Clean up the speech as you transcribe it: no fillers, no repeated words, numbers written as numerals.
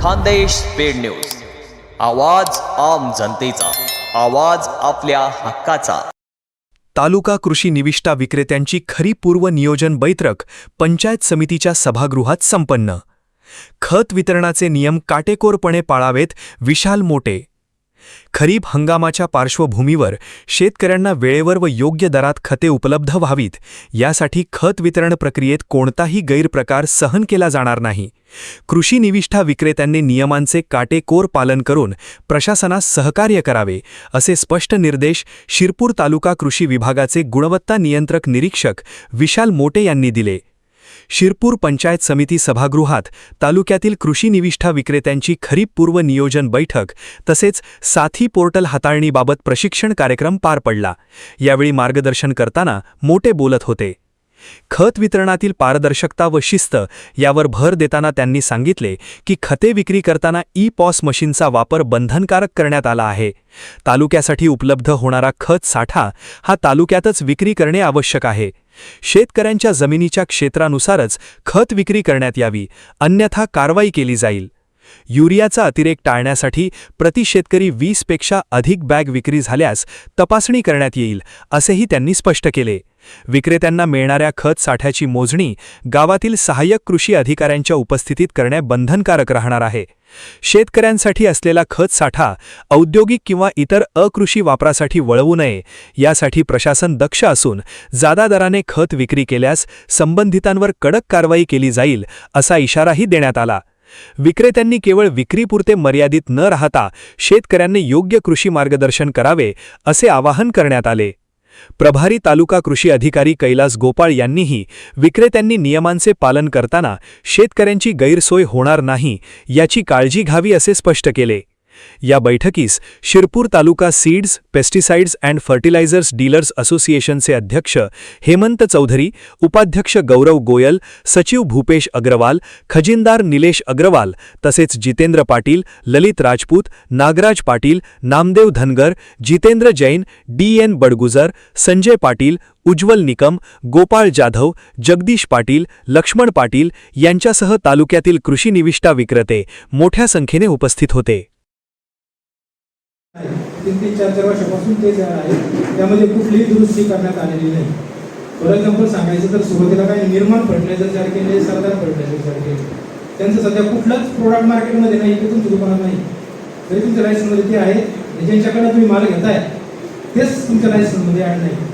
Khandesh speed news, आवाज आम जनतेचा, आवाज आपल्या हक्काचा। तालुका कृषी निविष्ठा विक्रेत्यांची खरीप पूर्व नियोजन बैठक पंचायत समितीच्या सभागृहात संपन्न। खत वितरणाचे नियम काटेकोरपणे पाळावेत, विशाल मोटे। खरीप हंगामाच्या पार्श्वभूमीवर शेतकऱ्यांना वेळेवर व योग्य दरात खते उपलब्ध व्हावीत, यासाठी खत वितरण प्रक्रियेत कोणताही गैरप्रकार सहन केला जाणार नाही। कृषी निविष्ठा विक्रेत्यांनी नियमांचे काटेकोर पालन करून प्रशासनास सहकार्य करावे, असे स्पष्ट निर्देश शिरपूर तालुका कृषी विभागाचे गुणवत्ता नियंत्रक निरीक्षक विशाल मोटे यांनी दिले। शिरपूर पंचायत समिती सभागृहात तालुक्यातील कृषी निविष्ठा विक्रेत्यांची खरीप पूर्व नियोजन बैठक तसेच साथी पोर्टल हाताळणीबाबत प्रशिक्षण कार्यक्रम पार पडला। यावेळी मार्गदर्शन करताना मोटे बोलत होते। खत वितरणातील पारदर्शकता व शिस्त यावर भर देताना त्यांनी सांगितले की खते विक्री करताना ई-पॉस मशीनचा वापर बंधनकारक करण्यात आला आहे। तालुक्यासाठी उपलब्ध होणारा खत साठा हा तालुक्यातच विक्री करणे आवश्यक आहे। शेतकऱ्यांच्या जमिनीच्या क्षेत्रानुसारच खत विक्री करण्यात यावी, अन्यथा कारवाई केली जाईल। युरियाचा अतिरेक टाळण्यासाठी प्रति शेतकरी 20 पेक्षा अधिक बॅग विक्री झाल्यास तपासणी करण्यात येईल, असेही त्यांनी स्पष्ट केले। विक्रेत्यांना मिळणाऱ्या खत साठ्याची मोजणी गावातील सहाय्यक कृषी अधिकाऱ्यांच्या उपस्थितीत करणे बंधनकारक राहणार आहे। शेतकऱ्यांसाठी असलेला खत साठा औद्योगिक किंवा इतर अकृषी वापरासाठी वळवू नये, यासाठी प्रशासन दक्ष असून जादा दराने खत विक्री केल्यास संबंधितांवर कडक कारवाई केली जाईल, असा इशाराही देण्यात आला। विक्रेत्यांनी केवळ विक्रीपुरते मर्यादित न राहता शेतकऱ्यांनी योग्य कृषी मार्गदर्शन करावे, असे आवाहन करण्यात आले। प्रभारी तालुका कृषी अधिकारी कैलास गोपाळ यांनीही विक्रेत्यांनी नियमांचे पालन करताना शेतकऱ्यांची गैरसोय होणार नाही, याची काळजी घ्यावी, असे स्पष्ट केले। या बैठकीस Shirpur taluka seeds, pesticides and fertilisers dealers असोसिएशनचे अध्यक्ष हेमंत चौधरी, उपाध्यक्ष गौरव गोयल, सचिव भूपेश अग्रवाल, खजिनदार निलेश अग्रवाल तसेच जितेंद्र पाटील, ललित राजपूत, नागराज पाटील, नामदेव धनगर, जितेंद्र जैन, DN बडगुजर, संजय पाटील, उज्ज्वल निकम, गोपाळ जाधव, जगदीश पाटील, लक्ष्मण पाटील यांच्यासह तालुक्यातील कृषी निविष्ठा विक्रेते मोठ्या संख्येने उपस्थित होते। 3-4 वर्षापासून ते आहे, त्यामध्ये कुठलीही दुरुस्ती करण्यात आलेली नाही। फॉर एक्झाम्पल सांगायचं तर सुरुवातीला काही निर्माण फर्टिलायझर सारखे, सरदार फर्टिलायझर सारखे, त्यांचं सध्या कुठलंच प्रोडक्ट मार्केटमध्ये नाही की तुमच्या दुकानात नाही, तरी तुमच्या लायसन्समध्ये ते आहे। ज्यांच्याकडे तुम्ही माल घेताय तेच तुमच्या लायसन्समध्ये ॲड नाही।